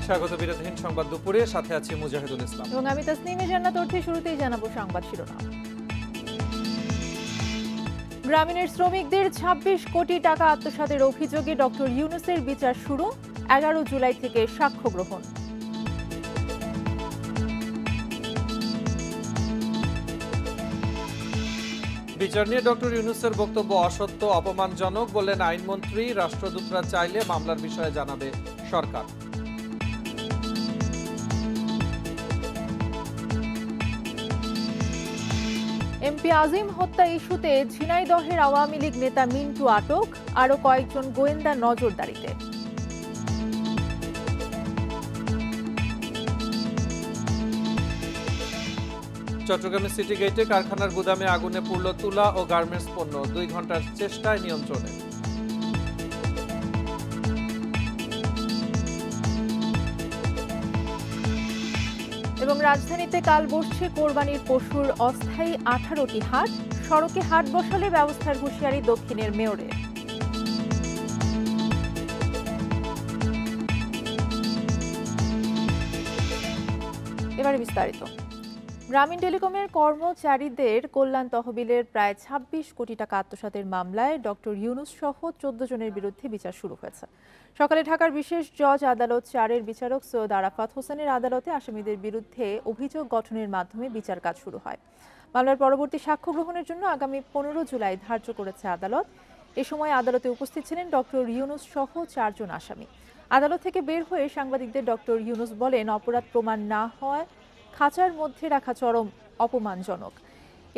স্বাগত বিরতিহীন সংবাদ দুপুরে, সাথে আছি মুজাহিদুল ইসলাম এবং আমি তাসনিমে জান্নাত। অর্থে শুরুতেই জানাবো সংবাদ শিরোনাম। গ্রামীণের শ্রমিকদের ২৬ কোটি টাকা আত্মসাতের অভিযোগে ডক্টর ইউনূসের বিচার শুরু, ১১ জুলাই থেকে সাক্ষ্য গ্রহণ। বিচার নিয়ে ডক্টর ইউনূসের বক্তব্য অসত্য, অপমানজনক বললেন আইনমন্ত্রী। রাষ্ট্রদূতরা চাইলে মামলার বিষয়ে জানাবে সরকার। এমপি আজিম হত্যা ইস্যুতে ঝিনাইদহের আওয়ামী লীগ নেতা মিন্টু আটক, আরও কয়েকজন গোয়েন্দা নজরদারিতে। চট্টগ্রামের সিটি গেটে কারখানার গুদামে আগুনে পুড়ল তুলা ও গার্মেন্টস পণ্য, ২ ঘন্টার চেষ্টায় নিয়ন্ত্রণে। এবং রাজধানীতে কাল বসছে কোরবানির পশুর অস্থায়ী ১৮টি হাট, সড়কে হাট বসালে ব্যবস্থার হুঁশিয়ারি দক্ষিণের মেয়রের। এবারে বিস্তারিত। গ্রামীণ টেলিকমের কর্মচারীদের কল্যাণ তহবিলের প্রায় ২৬ কোটি টাকা আত্মসাতের মামলায় ডক্টর ইউনূস সহ ১৪ জনের বিরুদ্ধে বিচার শুরু হয়েছে। সকালে ঢাকার বিশেষ জজ আদালত ৪-এর বিচারক সৈয়দ আরাফাত হোসেনের আদালতে আসামিদের বিরুদ্ধে অভিযোগ গঠনের মাধ্যমে বিচার কাজ শুরু হয়। মামলার পরবর্তী সাক্ষ্য গ্রহণের জন্য আগামী ১৫ জুলাই ধার্য করেছে আদালত। এ সময় আদালতে উপস্থিত ছিলেন ডক্টর ইউনূস সহ ৪ জন আসামি। আদালত থেকে বের হয়ে সাংবাদিকদের ডক্টর ইউনূস বলেন, অপরাধ প্রমাণ না হওয়ায় খাঁচার মধ্যে রাখা চরম অপমানজনক।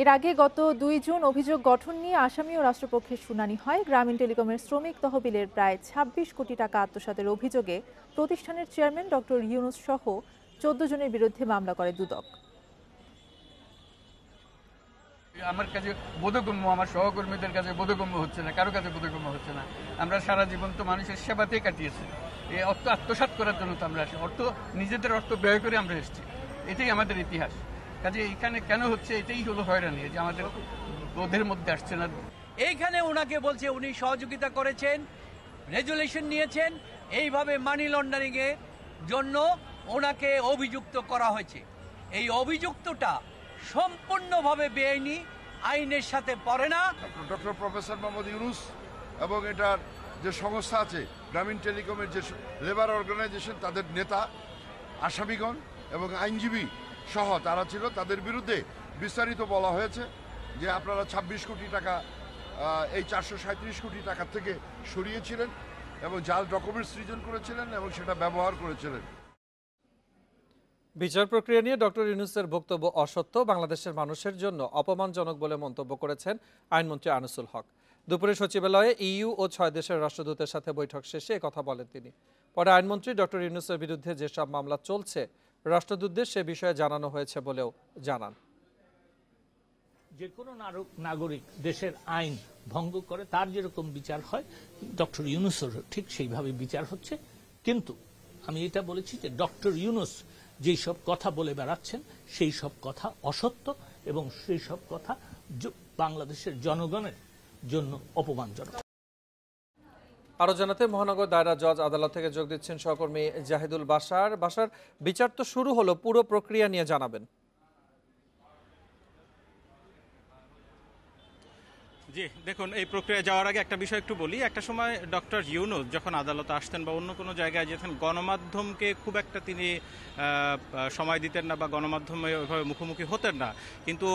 এর আগে গত ২ জুন অভিযোগ গঠন নিয়ে আসামি ও রাষ্ট্রপক্ষের শুনানি হয়। গ্রামীণ টেলিকমের শ্রমিক তহবিলের প্রায় ২৬ কোটি টাকা আত্মসাতের অভিযোগে প্রতিষ্ঠানের চেয়ারম্যান ডক্টর ইউনূস সহ ১৪ জনের বিরুদ্ধে মামলা করে দুদক। আমার কাছে বোধগম্য, আমার সহকর্মীদের কাছে বোধগম্য হচ্ছে না, কারো কাছে বোধগম্য হচ্ছে না। আমরা সারা জীবন তো মানুষের সেবাতেই কাটিয়েছি। এই অর্থ আত্মসাৎ করার জন্য তো আমরা আসি, নিজেদের অর্থ ব্যয় করে আমরা এসেছি। এটাই আমাদের ইতিহাস। কাজে এখানে কেন হচ্ছে, এটাই হলো হয়রানি, যে আমাদের বোধের মধ্যে আসছে না। এইখানে ওনাকে বলছে উনি সহযোগিতা করেছেন, রেজুলেশন নিয়েছেন, এইভাবে মানি লন্ডারিং এর জন্য ওনাকে অভিযুক্ত করা হয়েছে। এই অভিযুক্তটা সম্পূর্ণভাবে বেআইনি, আইনের সাথে পড়ে না। ডক্টর প্রফেসর মোহাম্মদ ইউনূস এবং এটার যে সংস্থা আছে গ্রামীণ টেলিকমের যে লেবার অর্গানাইজেশন, তাদের নেতা, আসামিগণ এবং আইনজীবী সহ তারা ছিল, তাদের বিরুদ্ধে বিস্তারিত বলা হয়েছে যে আপনারা ২৬ কোটি টাকা এই ৪৩৭ কোটি টাকা থেকে সরিয়েছিলেন এবং জাল ডকুমেন্টস সৃজন করেছিলেন এবং সেটা ব্যবহার করেছিলেন। বিচার প্রক্রিয়া নিয়ে ডক্টর ইউনূসের বক্তব্য অসত্য, বাংলাদেশের মানুষের জন্য অপমানজনক বলে মন্তব্য করেছেন আইনমন্ত্রী আনিসুল হক। দুপুরে সচিবালয়ে ইইউ ও ৬ দেশের রাষ্ট্রদূতের সাথে বৈঠক শেষে একথা বলেন তিনি। পরে আইনমন্ত্রী ডক্টর ইউনূসের বিরুদ্ধে যেসব মামলা চলছে রাষ্ট্রদূতদের সে বিষয়ে জানানো হয়েছে বলেও জানান। যে কোনো নাগরিক দেশের আইন ভঙ্গ করে তার যেরকম বিচার হয়, ডক্টর ইউনূসের ঠিক সেইভাবে বিচার হচ্ছে। কিন্তু আমি এটা বলেছি যে ডক্টর ইউনূস যেই সব কথা বলে বেড়াচ্ছেন সেই সব কথা অসত্য এবং সেই সব কথা বাংলাদেশের জনগণের জন্য অপমানজনক। আরো জানাতে মহানগর দায়রা জজ আদালত থেকে যোগ দিচ্ছেন সহকর্মী জাহিদুল বাশার। বিচার তো শুরু হলো, পুরো প্রক্রিয়া নিয়ে জানাবেন। জি দেখুন, এই প্রক্রিয়া যাওয়ার আগে একটা বিষয় একটু বলি। একটা সময় ডক্টর ইউনূস যখন আদালতে আসতেন বা অন্য কোনো জায়গায় যেতেন, গণমাধ্যমকে খুব একটা তিনি সময় দিতেন না বা গণমাধ্যমে ওইভাবে মুখোমুখি হতেন না। কিন্তু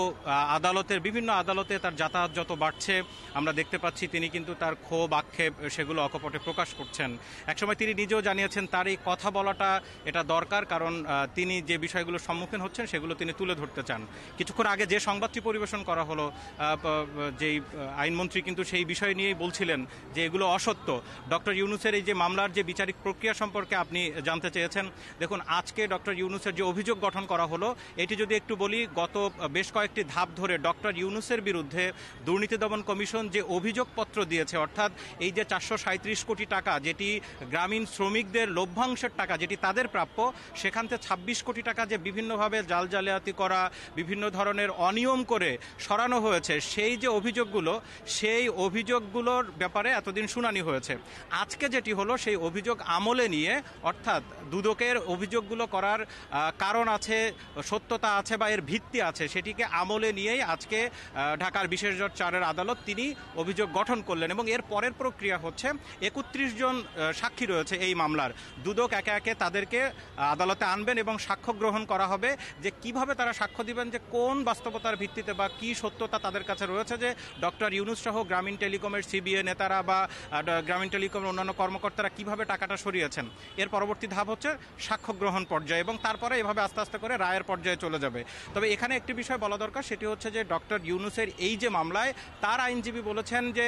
বিভিন্ন আদালতে তার যাতায়াত যত বাড়ছে আমরা দেখতে পাচ্ছি তিনি কিন্তু তার ক্ষোভ, আক্ষেপ সেগুলো অকপটে প্রকাশ করছেন। একসময় তিনি নিজেও জানিয়েছেন তার এই কথা বলাটা এটা দরকার, কারণ তিনি যে বিষয়গুলোর সম্মুখীন হচ্ছেন সেগুলো তিনি তুলে ধরতে চান। কিছুক্ষণ আগে যে সংবাদটি পরিবেশন করা হলো, যেই আইনমন্ত্রী কিন্তু সেই বিষয় নিয়েই বলছিলেন যে এগুলো অসত্য। ডক্টর ইউনূসের এই যে মামলার যে বিচারিক প্রক্রিয়া সম্পর্কে আপনি জানতে চেয়েছেন, দেখুন আজকে ডক্টর ইউনূসের যে অভিযোগ গঠন করা হলো এটি যদি একটু বলি, গত বেশ কয়েকটি ধাপ ধরে ডক্টর ইউনূসের বিরুদ্ধে দুর্নীতি দমন কমিশন যে অভিযোগপত্র দিয়েছে, অর্থাৎ এই যে ৪৩৭ কোটি টাকা যেটি গ্রামীণ শ্রমিকদের লভ্যাংশের টাকা যেটি তাদের প্রাপ্য, সেখান থেকে ২৬ কোটি টাকা যে বিভিন্নভাবে জাল জালিয়াতি করা, বিভিন্ন ধরনের অনিয়ম করে সরানো হয়েছে, সেই যে অভিযোগগুলো সেই অভিযোগগুলোর ব্যাপারে এতদিন শুনানি হয়েছে। আজকে যেটি হলো সেই অভিযোগ আমলে নিয়ে, অর্থাৎ দুদকের অভিযোগগুলো করার কারণ আছে, সত্যতা আছে বা এর ভিত্তি আছে, সেটিকে আমলে নিয়েই আজকে ঢাকার বিশেষ জজ 4-এর আদালত তিনি অভিযোগ গঠন করলেন। এবং এর পরের প্রক্রিয়া হচ্ছে 31 জন সাক্ষী রয়েছে এই মামলার। দুদক একে একে তাদেরকে আদালতে আনবেন এবং সাক্ষ্য গ্রহণ করা হবে যে কিভাবে তারা সাক্ষ্য দিবেন, যে কোন বাস্তবতার ভিত্তিতে বা কি সত্যতা তাদের কাছে রয়েছে যে ডক্টর ইউনূস সহ গ্রামীণ টেলিকমের সিবিএ নেতারা বা গ্রামীণ টেলিকমের অন্যান্য কর্মকর্তারা কিভাবে টাকাটা সরিয়েছেন। এর পরবর্তী ধাপ হচ্ছে সাক্ষ্য গ্রহণ পর্যায়ে এবং তারপরে এভাবে আস্তে আস্তে করে রায়ের পর্যায়ে চলে যাবে। তবে এখানে একটি বিষয় বলা দরকার, সেটি হচ্ছে যে ডক্টর ইউনূসের এই যে মামলায় তার আইনজীবী বলেছেন যে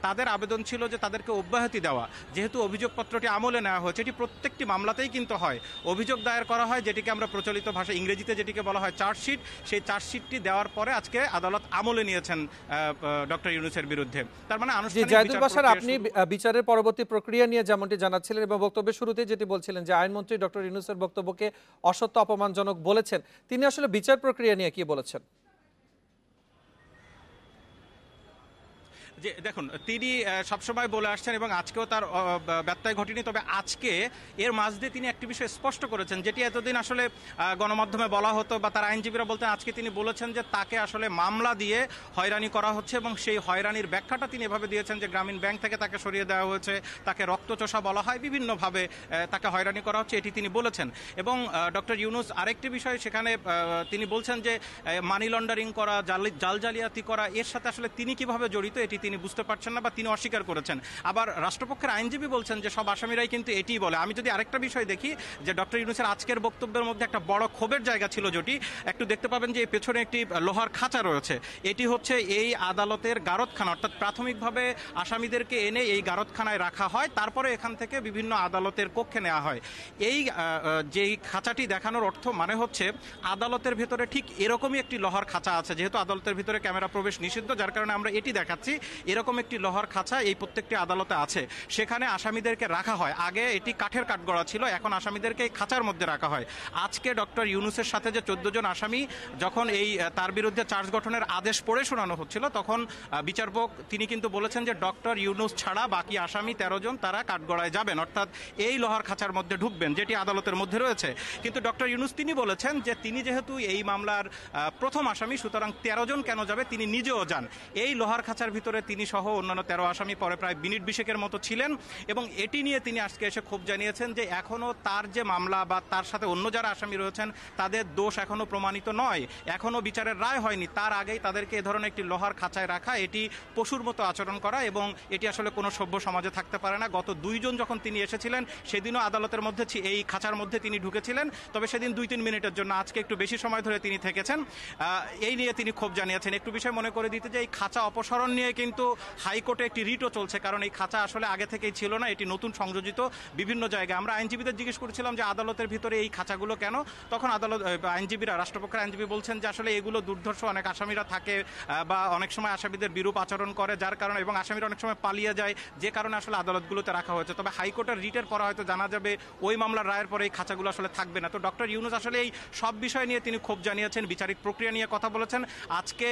তাদের আবেদন ছিল যে তাদেরকে অব্যাহতি দেওয়া, যেহেতু অভিযোগপত্রটি আমলে নেওয়া হয়েছে। এটি প্রত্যেকটি মামলাতেই কিন্তু হয়, অভিযোগ দায়ের করা হয়, যেটিকে আমরা প্রচলিত ভাষা ইংরেজিতে যেটিকে বলা হয় চার্জশিট। সেই চার্জশিটটি দেওয়ার পরে আজকে আদালত আমলে নিয়েছেন ডক্টর ইউনূসের বিরুদ্ধে। তার মানে আনুষ্ঠানিক জাহিদুল বাশার, আপনি বিচারের পরবর্তী প্রক্রিয়া নিয়ে যেমনটি জানাচ্ছিলেন এবং বক্তব্যের শুরুতে যেটি বলছিলেন যে আইনমন্ত্রী ডক্টর ইউনূসের বক্তব্যকে অসত্য, অপমানজনক বলেছেন, তিনি আসলে বিচার প্রক্রিয়া নিয়ে কি বলেছেন? যে দেখুন, তিনি সবসময় বলে আসছেন এবং আজকেও তার ব্যত্যয় ঘটেনি। তবে আজকে এর মাঝ দিয়ে তিনি একটি বিষয় স্পষ্ট করেছেন, যেটি এতদিন আসলে গণমাধ্যমে বলা হতো বা তার আইনজীবীরা বলতেন। আজকে তিনি বলেছেন যে তাকে আসলে মামলা দিয়ে হয়রানি করা হচ্ছে এবং সেই হয়রানির ব্যাখ্যাটা তিনি এভাবে দিয়েছেন যে গ্রামীণ ব্যাংক থেকে তাকে সরিয়ে দেওয়া হয়েছে, তাকে রক্তচোষা বলা হয়, বিভিন্নভাবে তাকে হয়রানি করা হচ্ছে, এটি তিনি বলেছেন। এবং ডক্টর ইউনূস আরেকটি বিষয় সেখানে তিনি বলছেন যে মানি লন্ডারিং করা, জাল জালিয়াতি করা, এর সাথে আসলে তিনি কিভাবে জড়িত এটি তিনি বুঝতে পারছেন না বা তিনি অস্বীকার করেছেন। আবার রাষ্ট্রপক্ষের আইনজীবী বলছেন যে সব আসামিরাই কিন্তু এটিই বলে। আমি যদি আরেকটা বিষয় দেখি যে ডক্টর ইউনূসের আজকের বক্তব্যের মধ্যে একটা বড় ক্ষোভের জায়গা ছিল, যেটি একটু দেখতে পাবেন যে পেছনে একটি লোহার খাঁচা রয়েছে। এটি হচ্ছে এই আদালতের গারদখানা, অর্থাৎ প্রাথমিকভাবে আসামিদেরকে এনে এই গারদখানায় রাখা হয়, তারপরে এখান থেকে বিভিন্ন আদালতের কক্ষে নেওয়া হয়। এই যেই খাঁচাটি দেখানোর অর্থ মানে হচ্ছে আদালতের ভেতরে ঠিক এরকমই একটি লোহার খাঁচা আছে। যেহেতু আদালতের ভিতরে ক্যামেরা প্রবেশ নিষিদ্ধ, যার কারণে আমরা এটি দেখাচ্ছি। এরকম একটি লোহার খাঁচা এই প্রত্যেকটি আদালতে আছে, সেখানে আসামিদেরকে রাখা হয়। আগে এটি কাঠের কাঠগড়া ছিল, এখন আসামিদেরকে এই খাঁচার মধ্যে রাখা হয়। আজকে ডক্টর ইউনূসের সাথে যে 14 জন আসামি যখন এই তার বিরুদ্ধে চার্জ গঠনের আদেশ পড়ে শোনানো হচ্ছিল, তখন বিচারপতি তিনি কিন্তু বলেছেন যে ডক্টর ইউনূস ছাড়া বাকি আসামি 13 জন তারা কাঠগড়ায় যাবেন, অর্থাৎ এই লোহার খাঁচার মধ্যে ঢুকবেন, যেটি আদালতের মধ্যে রয়েছে। কিন্তু ডক্টর ইউনূস তিনি বলেছেন যে তিনি যেহেতু এই মামলার প্রথম আসামি, সুতরাং 13 জন কেন যাবে, তিনি নিজেও যান। এই লোহার খাঁচার ভিতরে তিনি সহ অন্যান্য 13 আসামি পরে প্রায় মিনিট 20 মতো ছিলেন এবং এটি নিয়ে তিনি আজকে এসে ক্ষোভ জানিয়েছেন যে এখনো তার যে মামলা বা তার সাথে অন্য যারা আসামি রয়েছেন তাদের দোষ এখনো প্রমাণিত নয়, এখনো বিচারের রায় হয়নি। তার আগেই তাদেরকে এ ধরনের একটি লোহার খাঁচায় রাখা, এটি পশুর মতো আচরণ করা এবং এটি আসলে কোনো সভ্য সমাজে থাকতে পারে না। গত 2 জন যখন তিনি এসেছিলেন সেদিনও আদালতের মধ্যে এই খাঁচার মধ্যে তিনি ঢুকেছিলেন, তবে সেদিন 2-3 মিনিটের জন্য। আজকে একটু বেশি সময় ধরে তিনি থেকেছেন, এই নিয়ে তিনি ক্ষোভ জানিয়েছেন। একটু বিষয় মনে করে দিতে যে এই খাঁচা অপসারণ নিয়ে কিন্তু হাইকোর্টে একটি রিটও চলছে, কারণ এই খাঁচা আসলে আগে থেকেই ছিল না, এটি নতুন সংযোজিত বিভিন্ন জায়গায়। আমরা আইনজীবীদের জিজ্ঞেস করেছিলাম যে আদালতের ভিতরে এই খাঁচাগুলো কেন, তখন আইনজীবীরা, রাষ্ট্রপক্ষের আইনজীবী বলছেন যে আসলে এগুলো দুর্ধর্ষ অনেক আসামিরা থাকে বা অনেক সময় আসামিদের বিরূপ আচরণ করে, যার কারণে, এবং আসামিরা অনেক সময় পালিয়ে যায়, যে কারণে আসলে আদালতগুলোতে রাখা হয়েছে। তবে হাইকোর্টের রিটের পরে হয়তো জানা যাবে ওই মামলার রায়ের পরে এই খাঁচাগুলো আসলে থাকবে না। তো ডক্টর ইউনূস আসলে এই সব বিষয় নিয়ে তিনি ক্ষোভ জানিয়েছেন, বিচারিক প্রক্রিয়া নিয়ে কথা বলেছেন। আজকে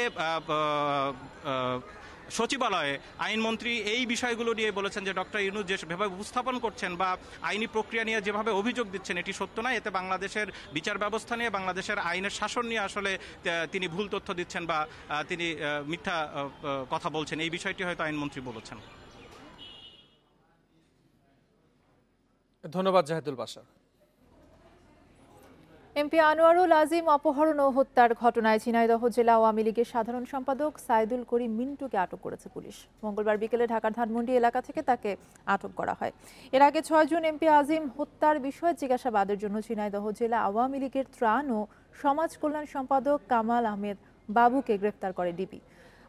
সচিবালয়ে আইনমন্ত্রী এই বিষয়গুলো নিয়ে বলেছেন যে ডক্টর ইউনূস যেভাবে উপস্থাপন করছেন বা আইনি প্রক্রিয়া নিয়ে যেভাবে অভিযোগ দিচ্ছেন এটি সত্য নয়, এতে বাংলাদেশের বিচার ব্যবস্থা নিয়ে, বাংলাদেশের আইনের শাসন নিয়ে আসলে তিনি ভুল তথ্য দিচ্ছেন বা তিনি মিথ্যা কথা বলছেন, এই বিষয়টি হয়তো আইনমন্ত্রী বলেছেন। ধন্যবাদ জাহিদুল বাশার। এমপি আনোয়ারুল আজিম অপহরণ ও হত্যার ঘটনায় ঝিনাইদহ জেলা আওয়ামী লীগের সাধারণ সম্পাদক সাইদুল করিম মিন্টুকে আটক করেছে পুলিশ। মঙ্গলবার বিকেলে ঢাকার ধানমন্ডি এলাকা থেকে তাকে আটক করা হয়। এর আগে 6 জুন এমপি আজিম হত্যার বিষয়ে জিজ্ঞাসাবাদের জন্য ঝিনাইদহ জেলা আওয়ামী লীগের ত্রাণ ও সমাজ কল্যাণ সম্পাদক কামাল আহমেদ বাবুকে গ্রেফতার করে ডিবি।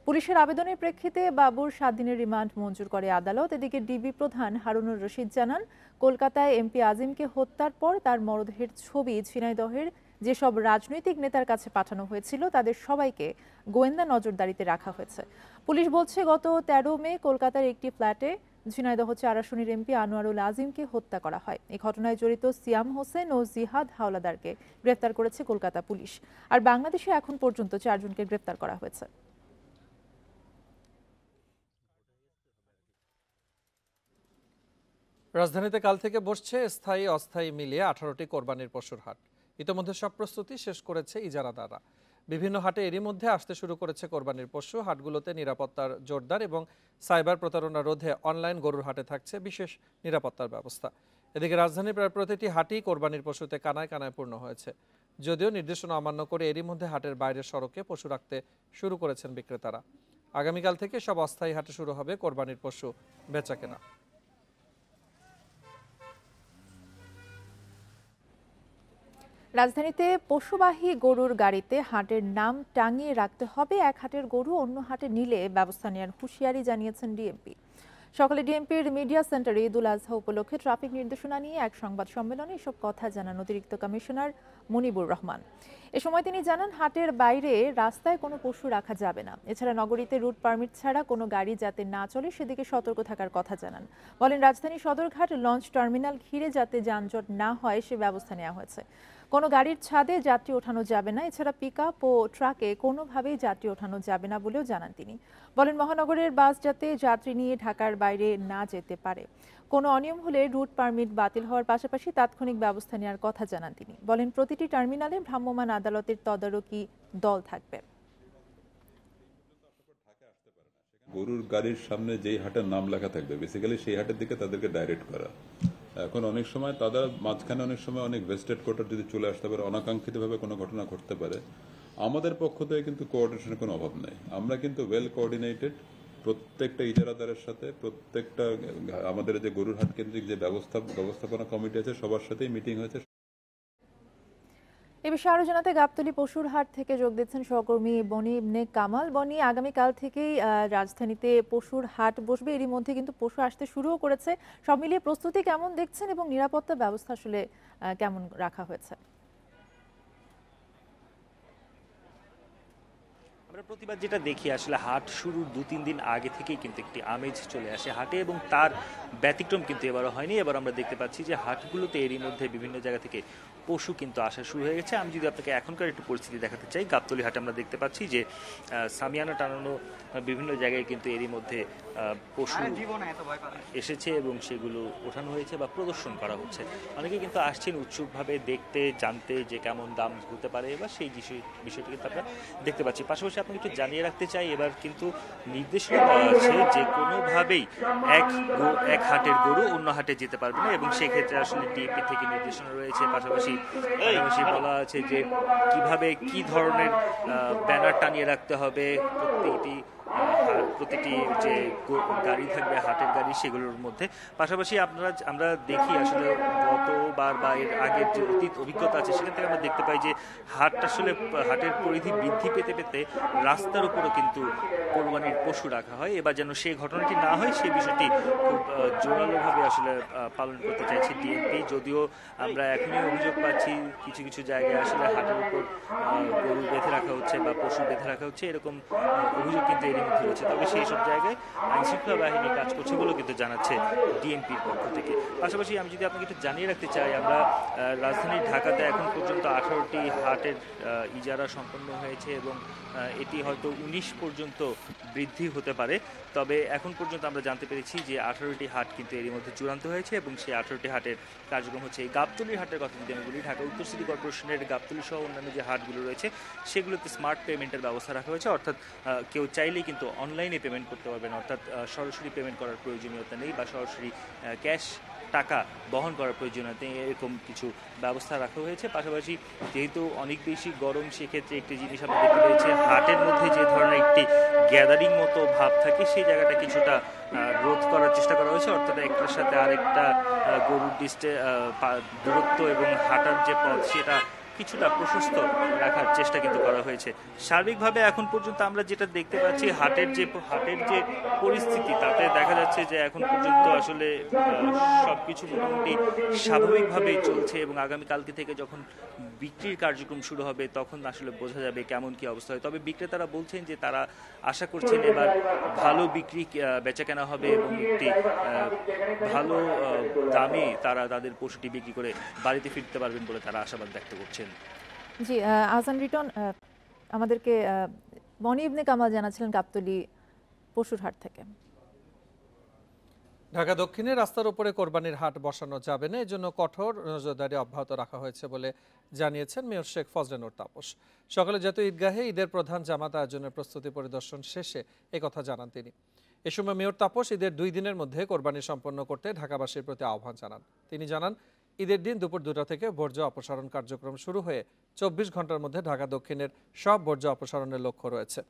পুলিশের আবেদনের প্রেক্ষিতে বাবুর 7 দিনের রিমান্ড মঞ্জুর করে আদালত। এদিকে ডিবি প্রধান হারুনুর রশিদ জানান, কলকাতায় এমপি আজিমকে হত্যার পর তার মরদেহের ছবি ঝিনাইদহের যেসব রাজনৈতিক নেতার কাছে পাঠানো হয়েছিল তাদের সবাইকে গোয়েন্দা নজরদারিতে রাখা হয়েছে। পুলিশ বলছে, গত 13 মে কলকাতার একটি ফ্ল্যাটে ঝিনাইদহ 4 আসনের এমপি আনোয়ারুল আজিমকে হত্যা করা হয়। এই ঘটনায় জড়িত সিয়াম হোসেন ও জিহাদ হাওলাদারকে গ্রেফতার করেছে কলকাতা পুলিশ। আর বাংলাদেশে এখন পর্যন্ত 4 জনকে গ্রেফতার করা হয়েছে। রাজধানীতে কাল থেকে বসছে স্থায়ী অস্থায়ী মিলিয়ে 18টি কোরবানির পশুর হাট। ইতোমধ্যে সব প্রস্তুতি শেষ করেছে ইজারাদাররা। বিভিন্ন হাটে এরই মধ্যে আসতে শুরু করেছে কোরবানির পশু। হাটগুলোতে নিরাপত্তার জোরদার এবং সাইবার প্রতারণা রোধে অনলাইন গরুর হাটে থাকছে বিশেষ নিরাপত্তার ব্যবস্থা। এদিকে রাজধানীর প্রায় প্রতিটি হাটই কোরবানির পশুতে কানায় কানায় পূর্ণ হয়েছে। যদিও নির্দেশনা অমান্য করে এরই মধ্যে হাটের বাইরের সড়কে পশু রাখতে শুরু করেছেন বিক্রেতারা। আগামীকাল থেকে সব অস্থায়ী হাটে শুরু হবে কোরবানির পশু বেচাকেনা। রাজধানীতে পশুবাহী গরুর গাড়িতে হাটের নাম টাঙিয়ে রাখতে হবে। এক হাটের গরু অন্য হাটে নিলে ব্যবস্থা নেওয়ার হুঁশিয়ারি জানিয়েছেন ডিএমপি। সকালে ডিএমপির মিডিয়া সেন্টারে ঈদুল আজহা উপলক্ষে ট্রাফিক নির্দেশনা নিয়ে এক সংবাদ সম্মেলনে এসব কথা জানান অতিরিক্ত কমিশনার মুনিবুর রহমান। এ সময় তিনি জানান, হাটের বাইরে রাস্তায় কোনো পশু রাখা যাবে না। এছাড়া নগরীতে রুট পারমিট ছাড়া কোনো গাড়ি যাতে না চলে সেদিকে সতর্ক থাকার কথা জানান। বলেন, রাজধানী সদরঘাট লঞ্চ টার্মিনাল ঘিরে যাতে যানজট না হয় সে ব্যবস্থা নেওয়া হয়েছে। কোনো গাড়ির ছাদে যাত্রী ওঠানো যাবে না। এছাড়া পিকআপ ও ট্রাকে কোনোভাবেই যাত্রী ওঠানো যাবে না বলেও জানান তিনি। বলেন, মহানগরের বাস যাতে যাত্রী নিয়ে ঢাকার বাইরে না যেতে পারে। কোনো অনিয়ম হলে রুট পারমিট বাতিল হওয়ার পাশাপাশি তাৎক্ষণিক ব্যবস্থা নেওয়ার কথা জানান তিনি। বলেন, প্রতিটি টার্মিনালে ভ্রাম্যমাণ আদালতের তদারকি দল থাকবে। গরুর গাড়ির সামনে যেই হাটের নাম লেখা থাকবে বেসিক্যালি সেই হাটের দিকে তাদেরকে ডাইরেক্ট করা। এখন অনেক সময় তাদের মাঝখানে অনেক সময় অনেক ভেস্টেড কোয়ার্টার যদি চলে আসতে পারে, অনাকাঙ্ক্ষিতভাবে কোনো ঘটনা ঘটতে পারে। আমাদের পক্ষ থেকে কিন্তু কোঅর্ডিনেশনের কোনো অভাব নেই। আমরা কিন্তু ওয়েল কোঅর্ডিনেটেড প্রত্যেকটা ইজারাদারের সাথে, প্রত্যেকটা আমাদের যে গরুর হাট কেন্দ্রিক যে ব্যবস্থাপনা কমিটি আছে সবার সাথেই মিটিং হয়েছে। এ বিষয়ে আরো জানাতে গাবতলী পশুর হাট থেকে যোগ দিচ্ছেন সহকর্মী বনি ইবনে কামাল। বনি, আগামীকাল থেকেই রাজধানীতে পশুর হাট বসবে। এরই মধ্যে কিন্তু পশু আসতে শুরুও করেছে। সব মিলিয়ে প্রস্তুতি কেমন দেখছেন এবং নিরাপত্তা ব্যবস্থা আসলে কেমন রাখা হয়েছে? আমরা প্রতিবার যেটা দেখি আসলে হাট শুরুর 2-3 দিন আগে থেকেই কিন্তু একটি আমেজ চলে আসে হাটে, এবং তার ব্যতিক্রম কিন্তু এবারও হয়নি। এবার আমরা দেখতে পাচ্ছি যে হাটগুলোতে এরই মধ্যে বিভিন্ন জায়গা থেকে পশু কিন্তু আসা শুরু হয়ে গেছে। আমি যদি আপনাকে এখনকার একটু পরিস্থিতি দেখাতে চাই, গাবতলী হাটে আমরা দেখতে পাচ্ছি যে সামিয়ানা টানানো বিভিন্ন জায়গায় কিন্তু এরই মধ্যে পশু এসেছে এবং সেগুলো ওঠানো হয়েছে বা প্রদর্শন করা হচ্ছে। অনেকে কিন্তু আসছেন উৎসুকভাবে দেখতে, জানতে যে কেমন দাম হতে পারে বা সেই বিষয়টি কিন্তু আমরা দেখতে পাচ্ছি। পাশাপাশি আপনাকে একটু জানিয়ে রাখতে চাই, এবার কিন্তু নির্দেশনা দেওয়া আছে যে কোনোভাবেই এক হাটের গরু অন্য হাটে যেতে পারবে না, এবং সেক্ষেত্রে আসলে ডিএপি থেকে নির্দেশনা রয়েছে। পাশাপাশি বলা আছে যে কিভাবে কি ধরনের ব্যানার টানিয়ে রাখতে হবে প্রতিটি যে গাড়ি থাকবে হাটের গাড়ি সেগুলোর মধ্যে। পাশাপাশি আমরা দেখি আসলে গতবার বা এর আগের যে অতীত অভিজ্ঞতা আছে সেখান থেকে আমরা দেখতে পাই যে হাটের পরিধি বৃদ্ধি পেতে পেতে রাস্তার উপরও কিন্তু কোরবানির পশু রাখা হয়। এবার যেন সেই ঘটনাটি না হয় সেই বিষয়টি খুব জোরালোভাবে আসলে পালন করতে চাইছে ডিএমপি। যদিও আমরা এখনই অভিযোগ পাচ্ছি কিছু কিছু জায়গায় আসলে হাটের উপর গরু বেঁধে রাখা হচ্ছে বা পশু বেঁধে রাখা হচ্ছে, এরকম অভিযোগ কিন্তু এরই মধ্যে রয়েছে। তবে সেই সব জায়গায় আইনশৃঙ্খলা বাহিনী কাজ করছে বলেও কিন্তু জানাচ্ছে ডিএমপির পক্ষ থেকে। পাশাপাশি আমি যদি আপনাকে একটু জানিয়ে রাখতে চাই, আমরা রাজধানী ঢাকাতে এখন পর্যন্ত 18টি হাটের ইজারা সম্পন্ন হয়েছে এবং এটি হয়তো 19 পর্যন্ত বৃদ্ধি হতে পারে। তবে এখন পর্যন্ত আমরা জানতে পেরেছি যে 18টি হাট কিন্তু এরই মধ্যে চূড়ান্ত হয়েছে এবং সেই 18টি হাটের কার্যক্রম হচ্ছে। এই গাবতলীর হাটের কথা যদি আমি বলি, ঢাকা উত্তর সিটি কর্পোরেশনের গাবতলী সহ অন্যান্য যে হাটগুলো রয়েছে সেগুলোতে স্মার্ট পেমেন্টের ব্যবস্থা রাখা হয়েছে। অর্থাৎ কেউ চাইলেই কিন্তু অনলাইনে পেমেন্ট করতে পারবেন, অর্থাৎ সরাসরি পেমেন্ট করার প্রয়োজনীয়তা নেই বা সরাসরি ক্যাশ টাকা বহন করার প্রয়োজনীয়তা নেই, এরকম কিছু ব্যবস্থা রাখা হয়েছে। পাশাপাশি যেহেতু অনেক বেশি গরম, সেক্ষেত্রে একটি জিনিস আমরা দেখতে পেয়েছি, হাটের মধ্যে যে ধরনের একটি গ্যাদারিং মতো ভাব থাকে সেই জায়গাটা কিছুটা রোধ করার চেষ্টা করা হয়েছে। অর্থাৎ একটার সাথে আরেকটা গরুর দূরত্ব এবং হাঁটার যে পথ সেটা কিছুটা প্রশস্ত রাখার চেষ্টা কিন্তু করা হয়েছে। সার্বিকভাবে এখন পর্যন্ত আমরা যেটা দেখতে পাচ্ছি হাটের যে পরিস্থিতি, তাতে দেখা যাচ্ছে যে এখন পর্যন্ত আসলে সবকিছু মোটামুটি স্বাভাবিকভাবেই চলছে এবং আগামীকালকে থেকে যখন বিক্রির কার্যক্রম শুরু হবে তখন আসলে বোঝা যাবে কেমন কি অবস্থা হয়। তবে বিক্রেতারা বলছেন যে তারা আশা করছেন এবার ভালো বিক্রি বেচাকেনা হবে এবং একটি ভালো দামে তারা তাদের পশুটি বিক্রি করে বাড়িতে ফিরতে পারবেন বলে তারা আশাবাদ ব্যক্ত করছেন। জি, আহসান রিটন আমাদেরকে বনি ইবনে কামাল জানাচ্ছিলেন গাবতলী পশুর হাট থেকে। ঢাকা দক্ষিণে রাস্তার উপরে কোরবানির হাট বসানো যাবে না, এজন্য কঠোর নজরদারি অব্যাহত রাখা হয়েছে বলে জানিয়েছেন মেয়র শেখ ফজলে নূর তাপস। সকালে জাতীয় ঈদগাহে ঈদের প্রধান জামাত আয়োজনের প্রস্তুতি পরিদর্শন শেষে একথা জানান তিনি। এ সময় মেয়র তাপস ঈদের 2 দিনের মধ্যে কোরবানি সম্পন্ন করতে ঢাকাবাসীর প্রতি আহ্বান জানান। তিনি জানান, ঈদের দিন দুপুর 2টা থেকে বর্জ্য অপসারণ কার্যক্রম শুরু হয়ে 24 ঘন্টার মধ্যে ঢাকা দক্ষিণের সব বর্জ্য অপসারণের লক্ষ্য রয়েছে।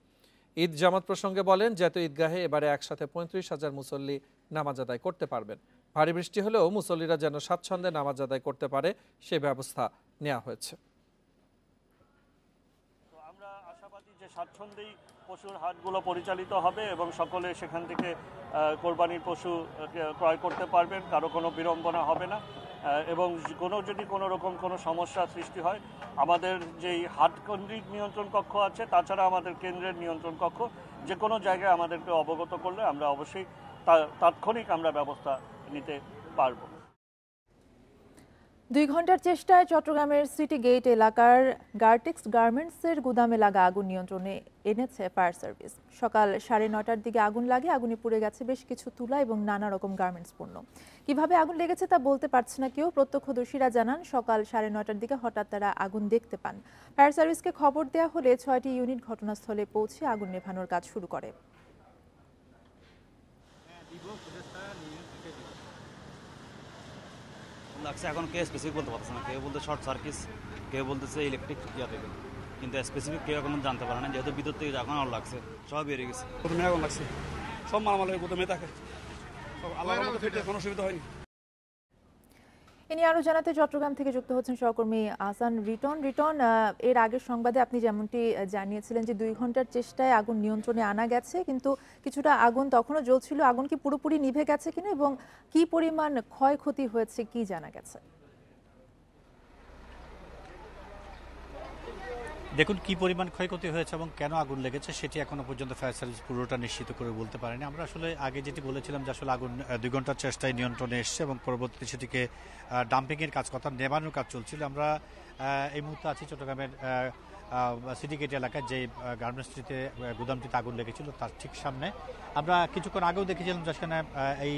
ঈদ জামাত প্রসঙ্গে বলেন, জাতীয় ঈদগাহে এবারে একসাথে 35,000 মুসল্লি নামাজ আদায় করতে পারবেন। ভারী বৃষ্টি হলেও মুসল্লিরা যেন স্বাচ্ছন্দ্যে নামাজ আদায় করতে পারে সে ব্যবস্থা নেওয়া হয়েছে। আমরা আশাবাদী যে স্বাচ্ছন্দ্যেই পশুর হাটগুলো পরিচালিত হবে এবং সকলে সেখান থেকে কোরবানির পশু ক্রয় করতে পারবেন, কারো কোনো বিড়ম্বনা হবে না। এবং যদি কোনো রকম কোনো সমস্যা সৃষ্টি হয়, আমাদের যেই হাট কেন্দ্রিক নিয়ন্ত্রণ কক্ষ আছে, তাছাড়া আমাদের কেন্দ্রের নিয়ন্ত্রণ কক্ষ যে কোনো জায়গায় আমাদেরকে অবগত করলে আমরা অবশ্যই তাৎক্ষণিক আমরা ব্যবস্থা নিতে পারব। 2 ঘন্টার চেষ্টায় চট্টগ্রামের সিটি গেট এলাকার গার্টেক্স গার্মেন্টসের গুদামে লাগা আগুন নিয়ন্ত্রণে এনেছে ফায়ার সার্ভিস। সকাল 9:30টার দিকে আগুন লাগে। আগুনে পুড়ে গেছে বেশ কিছু তুলা এবং নানা রকম গার্মেন্টস পণ্য। কিভাবে আগুন লেগেছে তা বলতে পারছে না কেউ। প্রত্যক্ষদর্শীরা জানান, সকাল 9:30টার দিকে হঠাৎ তারা আগুন দেখতে পান। ফায়ার সার্ভিসকে খবর দেওয়া হলে 6টি ইউনিট ঘটনাস্থলে পৌঁছে আগুন নেভানোর কাজ শুরু করে। লাগছে এখন কে স্পেসিফিক বলতে পারতেছে না, কেউ বলতে শর্ট সার্কিট, কেউ বলতেছে ইলেকট্রিক ইয়া থেকে, কিন্তু স্পেসিফিক কেউ এখন জানতে পারে না, যেহেতু ভিতর থেকে যখন আগুন লাগছে সব বেরিয়ে গেছে। প্রথমে আগুন লাগছে, সব মালামালের প্রথমে থাকে, কোনো অসুবিধা হয়নি। এ নিয়ে আরো জানাতে চট্টগ্রাম থেকে যুক্ত হচ্ছেন সহকর্মী আহসান রিটন। এর আগের সংবাদে আপনি যেমনটি জানিয়েছিলেন যে 2 ঘন্টার চেষ্টায় আগুন নিয়ন্ত্রণে আনা গেছে, কিন্তু কিছুটা আগুন তখনও জ্বলছিল। আগুন কি পুরোপুরি নিভে গেছে কিনা এবং কি পরিমাণ ক্ষয়ক্ষতি হয়েছে কি জানা গেছে? দেখুন, কি পরিমাণ ক্ষয়ক্ষতি হয়েছে এবং কেন আগুন লেগেছে সেটি এখনো পর্যন্ত ফায়ার সার্ভিস পুরোটা নিশ্চিত করে বলতে পারেনি। আমরা আসলে আগে যেটি বলেছিলাম যে আসলে আগুন 2 ঘন্টার চেষ্টায় নিয়ন্ত্রণে এসছে এবং পরবর্তীতে সেটিকে ডাম্পিংয়ের কাজ কথা নেবানোর কাজ চলছিল। আমরা এই মুহূর্তে আছি চট্টগ্রামের সিটি গেট এলাকায় যে গার্মেন্টসটিতে গুদামটিতে আগুন লেগেছিল তার ঠিক সামনে। আমরা কিছুক্ষণ আগেও দেখেছিলাম যেখানে এই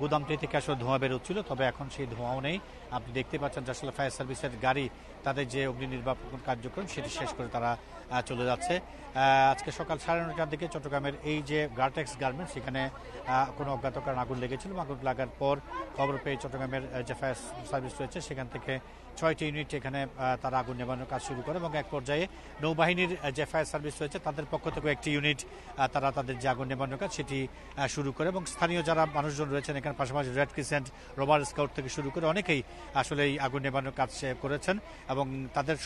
গুদামটি থেকে আসলে ধোঁয়া বেরোচ্ছিল, তবে এখন সেই ধোঁয়াও নেই। আপনি দেখতে পাচ্ছেন যে আসলে ফায়ার সার্ভিসের গাড়ি তাদের যে অগ্নি নির্বাপন কার্যক্রম সেটি শেষ করে তারা চলে যাচ্ছে। আজকে সকাল 9:30টার দিকে চট্টগ্রামের এই যে গার্টেক্স গার্মেন্টস, সেখানে কোনো অজ্ঞাত কারণে আগুন লেগেছিল। আগুন লাগার পর খবর পেয়ে চট্টগ্রামের যে ফায়ার সার্ভিস রয়েছে সেখান থেকে 6টি ইউনিট এখানে তারা আগুন নেভানোর কাজ শুরু করে এবং এক পর্যায়ে নৌবাহিনীর যে ফায়ার সার্ভিস রয়েছে তাদের পক্ষ থেকে একটি ইউনিট তারা তাদের যে আগুন নেভানোর কাজ সেটি শুরু করে এবং স্থানীয় যারা মানুষজন রয়েছেন এখানে, পাশাপাশি রেড ক্রিসেন্ট, রোভার স্কাউট থেকে শুরু করে অনেকেই আসলে এই আগুন নেভানোর কাজ করেছেন এবং তাদের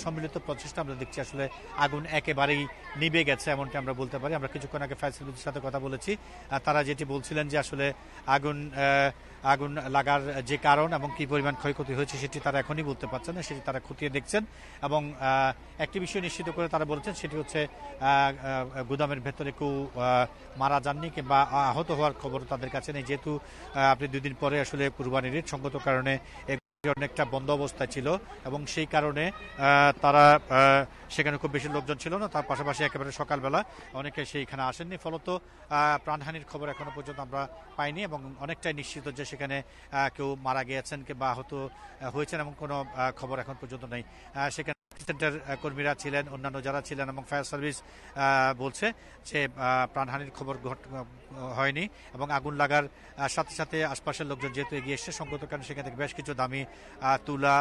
সম্মিলিত প্রচেষ্টা আমরা দেখছি আসলে আগুন একেবারেই নিভে গেছে এমনটি আমরা বলতে পারি। আমরা কিছুক্ষণ আগে ফায়ার সার্ভিসের সাথে কথা বলেছি, তারা যেটি বলছিলেন যে আসলে আগুন লাগার যে কারণ এবং কি পরিমাণ ক্ষয়ক্ষতি হয়েছে সেটি তারা এখনই বলতে পারছেন না, সেটি তারা খতিয়ে দেখছেন। এবং একটি বিষয় নিশ্চিত করে তারা বলেছেন, সেটি হচ্ছে গুদামের ভেতরে কেউ মারা যাননি কিংবা আহত হওয়ার খবর তাদের কাছে নেই, যেহেতু আপনি 2 দিন পরে আসলে কুরবানির ঈদ, সঙ্গত কারণে অনেকটা বন্ধ অবস্থায় ছিল এবং সেই কারণে তারা সেখানে খুব বেশি লোকজন ছিল না। তার পাশাপাশি একেবারে সকালবেলা অনেকে সেইখানে আসেননি, ফলত প্রাণহানির খবর এখনো পর্যন্ত আমরা পাইনি এবং অনেকটাই নিশ্চিত যে সেখানে কেউ মারা গিয়েছেন কিংবা আহত হয়েছেন এমন কোনো খবর এখন পর্যন্ত নেই। সেখানে সেন্টার কর্মীরা ছিলেন, অন্যান্য যারা ছিলেন এবং ফায়ার সার্ভিস বলছে যে প্রাণহানির খবর হয়নি এবং আগুন লাগার সাথে সাথে আশপাশের লোকজন যেহেতু এগিয়ে এসছে, সঙ্গত কারণে সেখান থেকে বেশ কিছু দামি তুলা,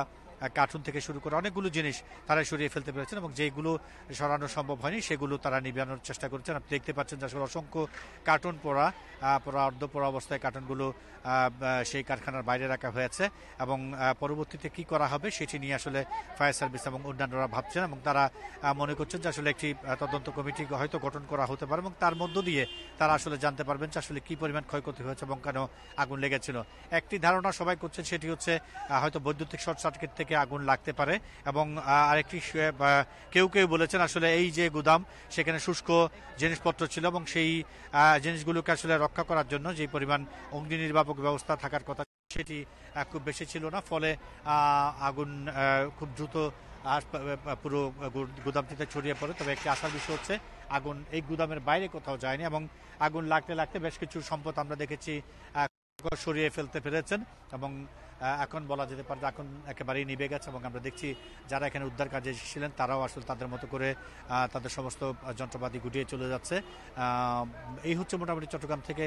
কার্টুন থেকে শুরু করে অনেকগুলো জিনিস তারা সরিয়ে ফেলতে পেরেছেন এবং যেগুলো সরানো সম্ভব হয়নি সেগুলো তারা নিবানোর চেষ্টা করছেন। আপনি দেখতে পাচ্ছেন যে আসলে অসংখ্য কার্টুন অর্ধ পোড়া অবস্থায় কার্টুনগুলো সেই কারখানার বাইরে রাখা হয়েছে এবং পরবর্তীতে কি করা হবে সেটি নিয়ে আসলে ফায়ার সার্ভিস এবং অন্যান্যরা ভাবছেন এবং তারা মনে করছেন যে আসলে একটি তদন্ত কমিটি হয়তো গঠন করা হতে পারে এবং তার মধ্য দিয়ে তারা আসলে জানতে পারবেন যে আসলে কি পরিমাণ ক্ষয়ক্ষতি হয়েছে এবং কেন আগুন লেগেছিল। একটি ধারণা সবাই করছেন, সেটি হচ্ছে হয়তো বৈদ্যুতিক শর্ট সার্কিট থেকে আগুন লাগতে পারে এবং আরেকটি কেউ বলেছেন আসলে এই যে গুদাম সেখানে শুষ্ক জিনিসপত্র ছিল এবং সেই জিনিসগুলোকে আসলে রক্ষা করার জন্য যে পরিমাণ অগ্নি নির্বাপক ব্যবস্থা থাকার কথা সেটি খুব বেশি ছিল না, ফলে আগুন খুব দ্রুত পুরো গুদামটিতে ছড়িয়ে পড়ে। তবে একটি আশার বিষয় হচ্ছে আগুন এই গুদামের বাইরে কোথাও যায়নি এবং আগুন লাগতে বেশ কিছু সম্পদ আমরা দেখেছি সরিয়ে ফেলতে পেরেছেন এবং এখন বলা যেতে পারে যে এখন একেবারেই নিভে গেছে এবং আমরা দেখছি যারা এখানে উদ্ধার কাজে এসেছিলেন তারাও আসলে তাদের মতো করে তাদের সমস্ত যন্ত্রপাতি গুটিয়ে চলে যাচ্ছে। এই হচ্ছে মোটামুটি চট্টগ্রাম থেকে